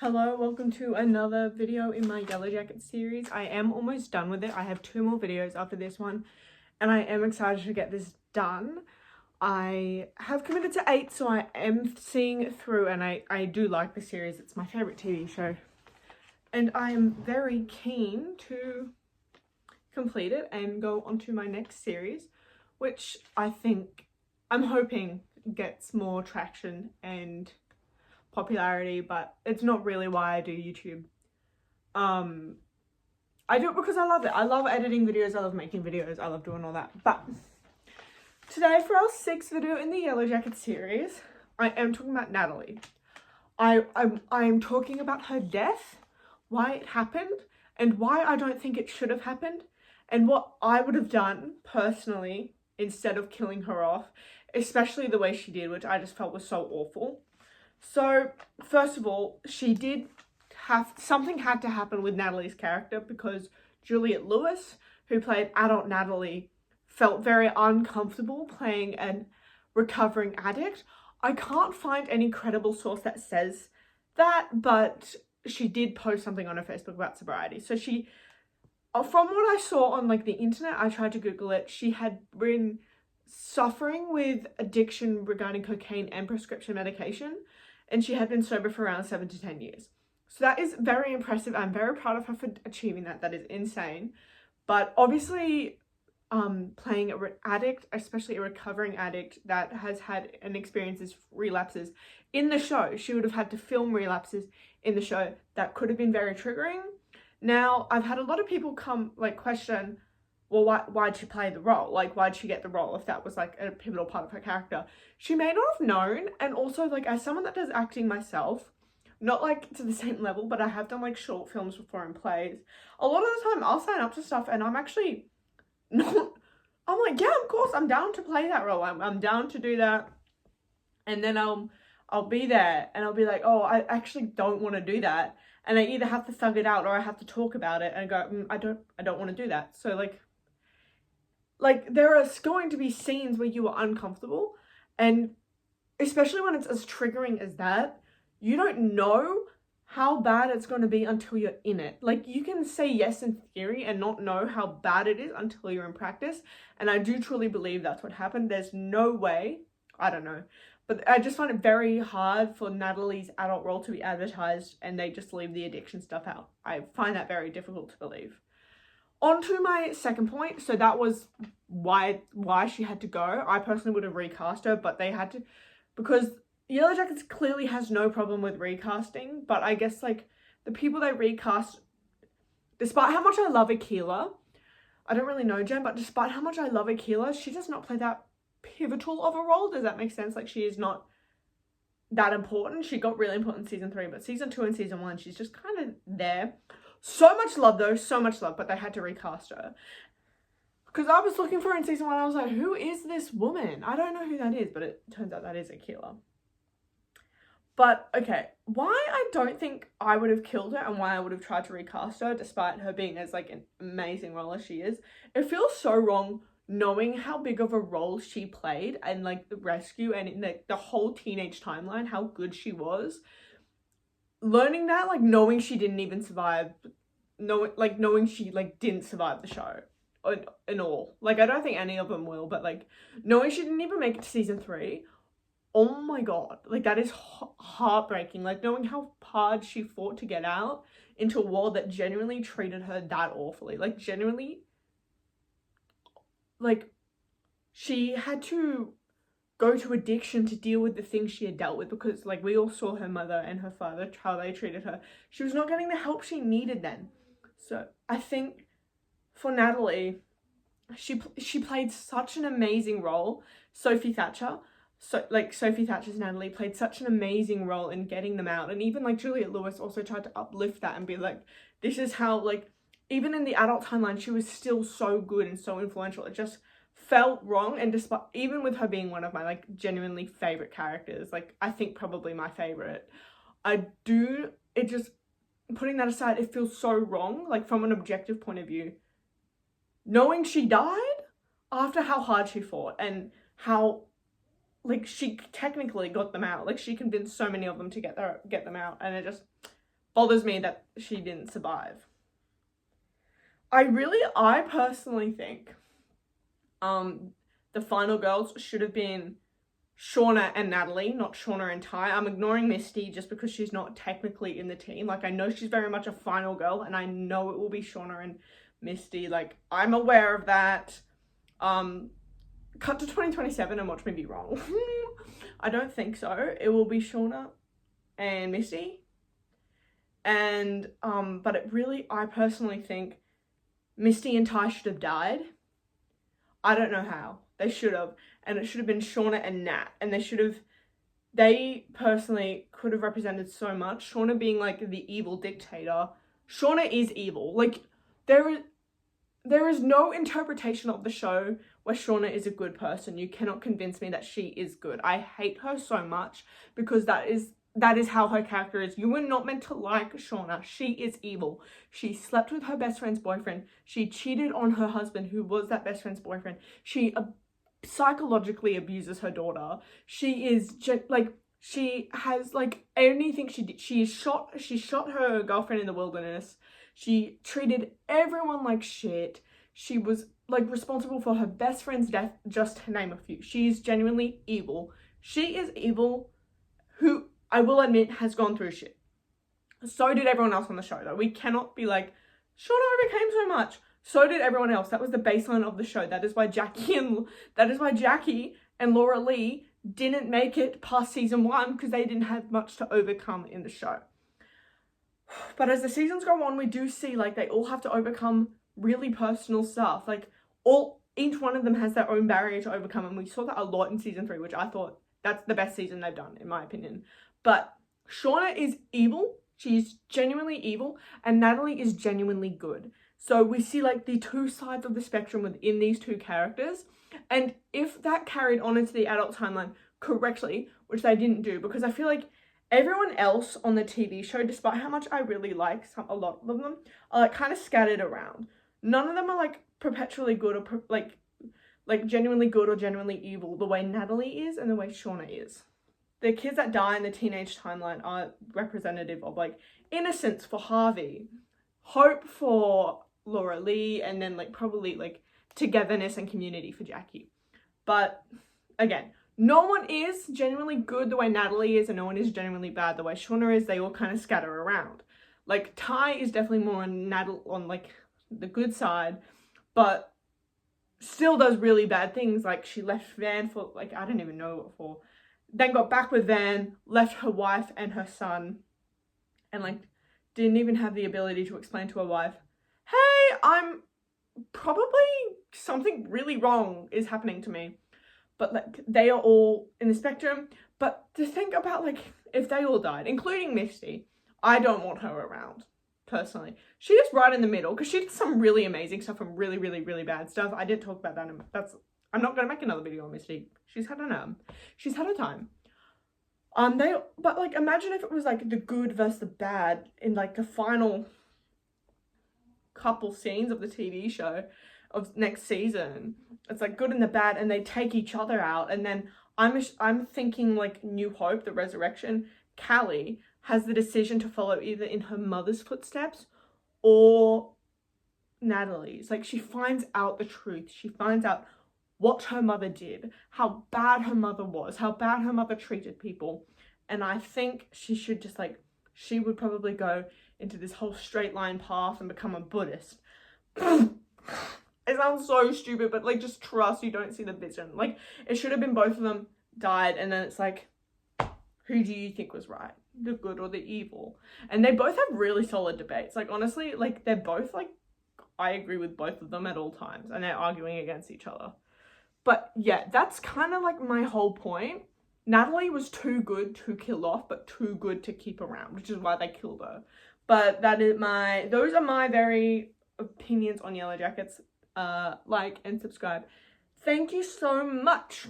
Hello, welcome to another video in my Yellow Jacket series. I am almost done with it. I have 2 more videos after this one and I am excited to get this done. I have committed to 8, so I am seeing it through, and I do like the series. It's my favourite TV show and I am very keen to complete it and go on to my next series, which I'm hoping gets more traction and popularity, but it's not really why I do YouTube. I do it because I love it. I love editing videos, I love making videos, I love doing all that. But today, for our 6th video in the Yellow Jacket series, I am talking about Natalie. I'm talking about her death, why it happened, and why I don't think it should have happened, and what I would have done personally instead of killing her off, especially the way she did, which I just felt was so awful. So, first of all, something had to happen with Natalie's character because Juliette Lewis, who played adult Natalie, felt very uncomfortable playing a recovering addict. I can't find any credible source that says that, but she did post something on her Facebook about sobriety. So from what I saw on the internet, I tried to Google it, she had been suffering with addiction regarding cocaine and prescription medication, and she had been sober for around 7 to 10 years. So that is very impressive. I'm very proud of her for achieving that. That is insane. But obviously, playing an addict, especially a recovering addict that has had an experiences relapses in the show, she would have had to film relapses in the show. That could have been very triggering. Now, I've had a lot of people question, well, why'd she play the role? Why'd she get the role if that was a pivotal part of her character? She may not have known, and also as someone that does acting myself, not to the same level, but I have done short films before and plays. A lot of the time I'll sign up to stuff and I'm actually not, I'm yeah, of course, I'm down to play that role. I'm down to do that. And then I'll be there and I'll be oh, I actually don't want to do that. And I either have to thug it out or I have to talk about it and go, I don't want to do that. So there are going to be scenes where you are uncomfortable, and especially when it's as triggering as that, you don't know how bad it's going to be until you're in it. You can say yes in theory and not know how bad it is until you're in practice, and I do truly believe that's what happened. There's no way, I don't know, but I just find it very hard for Natalie's adult role to be advertised and they just leave the addiction stuff out. I find that very difficult to believe. On to my second point. So that was why she had to go. I personally would have recast her, but they had to, because Yellow Jackets clearly has no problem with recasting, but I guess the people they recast, despite how much I love Akila, I don't really know Jen, but despite how much I love Akila, she does not play that pivotal of a role. Does that make sense? She is not that important. She got really important in season 3, but season 2 and season 1, she's just kind of there. So much love though, so much love, but they had to recast her. Because I was looking for her in season 1, I was who is this woman? I don't know who that is, but it turns out that is Akila. But, okay, why I don't think I would have killed her and why I would have tried to recast her, despite her being as an amazing role as she is, it feels so wrong knowing how big of a role she played and the rescue and in the whole teenage timeline, how good she was. Learning that, knowing she didn't even survive, knowing she didn't survive the show in all. I don't think any of them will, but knowing she didn't even make it to season 3, oh my god, that is heartbreaking. Knowing how hard she fought to get out into a world that genuinely treated her that awfully. Genuinely, she had to go to addiction to deal with the things she had dealt with, because we all saw her mother and her father, how they treated her. She was not getting the help she needed then. So I think for Natalie, she played such an amazing role. Sophie Thatcher, Sophie Thatcher's Natalie played such an amazing role in getting them out. And even Juliette Lewis also tried to uplift that and be this is how, even in the adult timeline, she was still so good and so influential. It just felt wrong, and despite, even with her being one of my genuinely favorite characters, I think probably my favorite, it just, putting that aside, it feels so wrong, from an objective point of view, knowing she died after how hard she fought and how she technically got them out. She convinced so many of them to get them out, and it just, bothers me that she didn't survive. I personally think the final girls should have been Shauna and Natalie, not Shauna and Ty. I'm ignoring Misty just because she's not technically in the team. Like, I know she's very much a final girl, and I know it will be Shauna and Misty. Like, I'm aware of that. Cut to 2027 and watch me be wrong. I don't think so. It will be Shauna and Misty. And, but I personally think Misty and Ty should have died. I don't know how. They should have. And it should have been Shauna and Nat. And they personally could have represented so much. Shauna being like the evil dictator. Shauna is evil. Like, there is no interpretation of the show where Shauna is a good person. You cannot convince me that she is good. I hate her so much because that is how her character is. You were not meant to like Shauna. She is evil. She slept with her best friend's boyfriend. She cheated on her husband, who was that best friend's boyfriend. She psychologically abuses her daughter. She has like anything she did. She shot her girlfriend in the wilderness. She treated everyone like shit. She was like responsible for her best friend's death, just to name a few. She is genuinely evil. She is evil, who I will admit has gone through shit. So did everyone else on the show, though. We cannot be like, Shauna overcame so much. So did everyone else. That was the baseline of the show. That is why Jackie and Laura Lee didn't make it past season 1, because they didn't have much to overcome in the show. But as the seasons go on, we do see like they all have to overcome really personal stuff. Like each one of them has their own barrier to overcome, and we saw that a lot in season 3, which I thought that's the best season they've done, in my opinion. But Shauna is evil. She's genuinely evil, and Natalie is genuinely good. So we see like the two sides of the spectrum within these two characters. And if that carried on into the adult timeline correctly, which they didn't do, because I feel like everyone else on the TV show, despite how much I really like a lot of them, are like kind of scattered around. None of them are like perpetually good or like genuinely good or genuinely evil the way Natalie is and the way Shauna is. The kids that die in the teenage timeline are representative of like innocence for Harvey, hope for Laura Lee, and then like probably like togetherness and community for Jackie. But again, no one is genuinely good the way Natalie is, and no one is genuinely bad the way Shauna is. They all kind of scatter around. Like Ty is definitely more on like the good side, but still does really bad things. Like she left Van for like, I don't even know what for, then got back with Van, left her wife and her son, and like didn't even have the ability to explain to her wife, hey, I'm probably something really wrong is happening to me. But like they are all in the spectrum. But to think about like if they all died, including Misty, I don't want her around personally. She is right in the middle because she did some really amazing stuff and really, really, really bad stuff. I didn't talk about that. I'm not going to make another video on Misty. She's had her time. But like imagine if it was like the good versus the bad in like the final couple scenes of the TV show of next season. It's like good and the bad, and they take each other out. And then I'm thinking like New Hope, the resurrection, Callie has the decision to follow either in her mother's footsteps or Natalie's. Like she finds out the truth. She finds out what her mother did, how bad her mother was, how bad her mother treated people. And I think she should just like, she would probably go into this whole straight line path and become a Buddhist. It sounds so stupid, but like just trust you don't see the vision. Like it should have been both of them died, and then it's like, who do you think was right? The good or the evil? And they both have really solid debates. Like honestly, like they're both like, I agree with both of them at all times, and they're arguing against each other. But yeah, that's kind of like my whole point. Natalie was too good to kill off, but too good to keep around, which is why they killed her. But those are my very opinions on Yellow Jackets. Like and subscribe. Thank you so much.